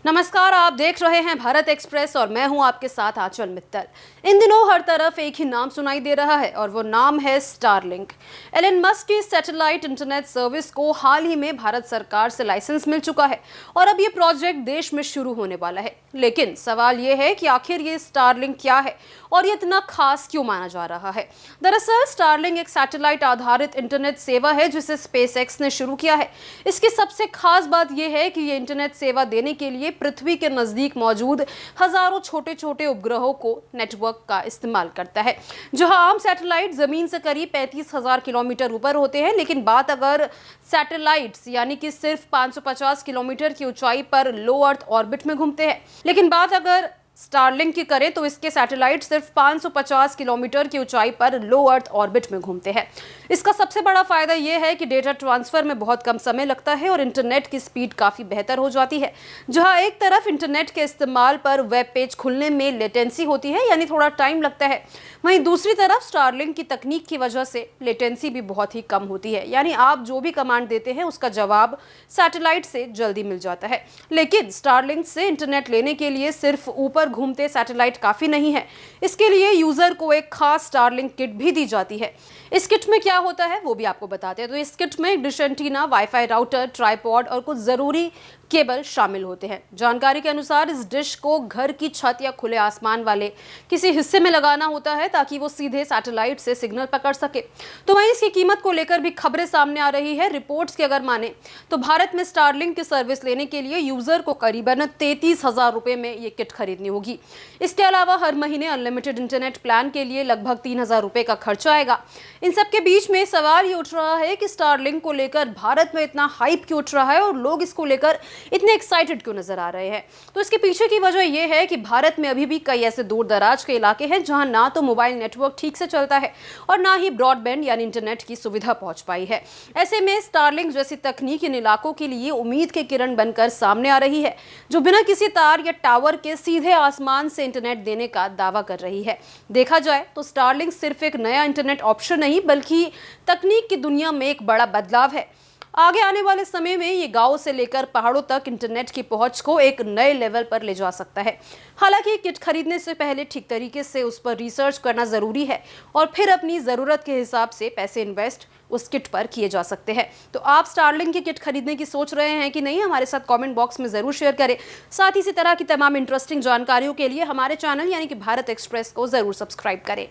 नमस्कार, आप देख रहे हैं भारत एक्सप्रेस और मैं हूं आपके साथ आंचल मित्तल। इन दिनों हर तरफ एक ही नाम सुनाई दे रहा है और वो नाम है स्टारलिंक। एलन मस्क की सैटेलाइट इंटरनेट सर्विस को हाल ही में भारत सरकार से लाइसेंस मिल चुका है और अब ये प्रोजेक्ट देश में शुरू होने वाला है। लेकिन सवाल ये है कि आखिर ये स्टारलिंक क्या है और ये इतना खास क्यों माना जा रहा है। दरअसल स्टारलिंक एक सैटेलाइट आधारित इंटरनेट सेवा है जिसे स्पेसएक्स ने शुरू किया है। इसकी सबसे खास बात यह है कि ये इंटरनेट सेवा देने के लिए पृथ्वी के नजदीक मौजूद हजारों छोटे छोटे उपग्रहों को नेटवर्क का इस्तेमाल करता है। जहां आम सैटेलाइट जमीन से करीब 35,000 किलोमीटर ऊपर होते हैं, लेकिन बात अगर सैटेलाइट्स यानी कि सिर्फ 550 किलोमीटर की ऊंचाई पर लो अर्थ ऑर्बिट में घूमते हैं। लेकिन बात अगर स्टारलिंक की करें तो इसके सैटेलाइट सिर्फ 550 किलोमीटर की ऊंचाई पर लो अर्थ ऑर्बिट में घूमते हैं। इसका सबसे बड़ा फायदा यह है कि डेटा ट्रांसफर में बहुत कम समय लगता है और इंटरनेट की स्पीड काफी बेहतर हो जाती है। जहां एक तरफ इंटरनेट के इस्तेमाल पर वेब पेज खुलने में लेटेंसी होती है, यानी थोड़ा टाइम लगता है, वहीं दूसरी तरफ स्टारलिंक की तकनीक की वजह से लेटेंसी भी बहुत ही कम होती है, यानी आप जो भी कमांड देते हैं उसका जवाब सैटेलाइट से जल्दी मिल जाता है। लेकिन स्टारलिंक से इंटरनेट लेने के लिए सिर्फ ऊपर घूमते सैटेलाइट काफी नहीं है। इसके लिए यूजर को एक खास स्टारलिंक किट भी दी जाती है। इस किट में क्या होता है वो भी आपको बताते हैं। तो इस किट में dish antenna, wifi router, tripod और कुछ जरूरी केबल शामिल होते हैं। जानकारी के अनुसार इस डिश को घर की छत या खुले आसमान वाले किसी हिस्से में लगाना होता है ताकि वो सीधे सैटेलाइट से सिग्नल पकड़ सके। तो वहीं इसकी कीमत को लेकर भी खबरें सामने आ रही है। रिपोर्ट्स की अगर माने तो भारत में स्टारलिंक की सर्विस लेने के लिए यूजर को करीबन 33,000 रुपए में ये किट खरीदनी होगी। इसके अलावा हर महीने अनलिमिटेड इंटरनेट प्लान के लिए लगभग 3,000 रुपए का खर्चा आएगा। इन सबके बीच में सवाल ये उठ रहा है कि स्टारलिंक को लेकर भारत में इतना हाइप क्यों उठ रहा है और लोग इसको लेकर इतने एक्साइटेड क्यों नजर आ रहे हैं। तो इसके पीछे की वजह यह है कि भारत में अभी भी कई ऐसे दूर दराज के इलाके हैं जहां ना तो मोबाइल नेटवर्क ठीक से चलता है और ना ही ब्रॉडबैंड यानी इंटरनेट की सुविधा पहुंच पाई है। ऐसे में स्टारलिंक जैसी तकनीक इन इलाकों के लिए उम्मीद के किरण बनकर सामने आ रही है, जो बिना किसी तार या टावर के सीधे आसमान से इंटरनेट देने का दावा कर रही है। देखा जाए तो स्टारलिंक सिर्फ एक नया इंटरनेट ऑप्शन नहीं बल्कि तकनीक की दुनिया में एक बड़ा बदलाव है। आगे आने वाले समय में ये गांव से लेकर पहाड़ों तक इंटरनेट की पहुंच को एक नए लेवल पर ले जा सकता है। हालांकि किट खरीदने से पहले ठीक तरीके से उस पर रिसर्च करना जरूरी है और फिर अपनी जरूरत के हिसाब से पैसे इन्वेस्ट उस किट पर किए जा सकते हैं। तो आप स्टारलिंक की किट खरीदने की सोच रहे हैं कि नहीं, हमारे साथ कमेंट बॉक्स में जरूर शेयर करें। साथ ही इसी तरह की तमाम इंटरेस्टिंग जानकारियों के लिए हमारे चैनल यानी कि भारत एक्सप्रेस को जरूर सब्सक्राइब करें।